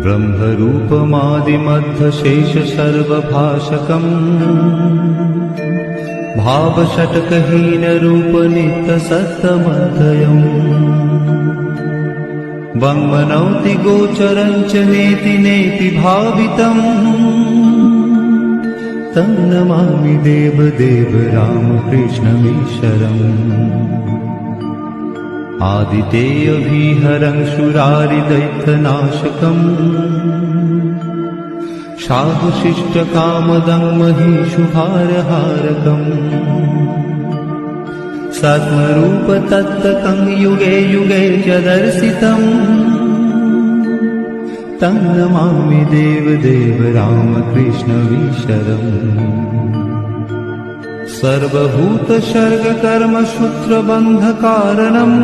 ब्रह्मरूपमादिमध्यशेष सर्वभाषकम् भावषट्कहीनरूपनित्यसत्तमध्ययम् वाङ्मनौति गोचरं च नेति नेति भावितम् तं नमामि देवदेव रामकृष्णमीश्वरम् आदितेयविहरं शूरारिदैत्यनाशकम् साधुशिष्टकामदं महीषुहारहारकम् सत्मरूपतत्त्वं युगे युगे च दर्शितम् तं नमामि देवदेव रामकृष्णमीश्वरम् सर्वभूतसर्गकर्मसूत्रबन्धकारणम्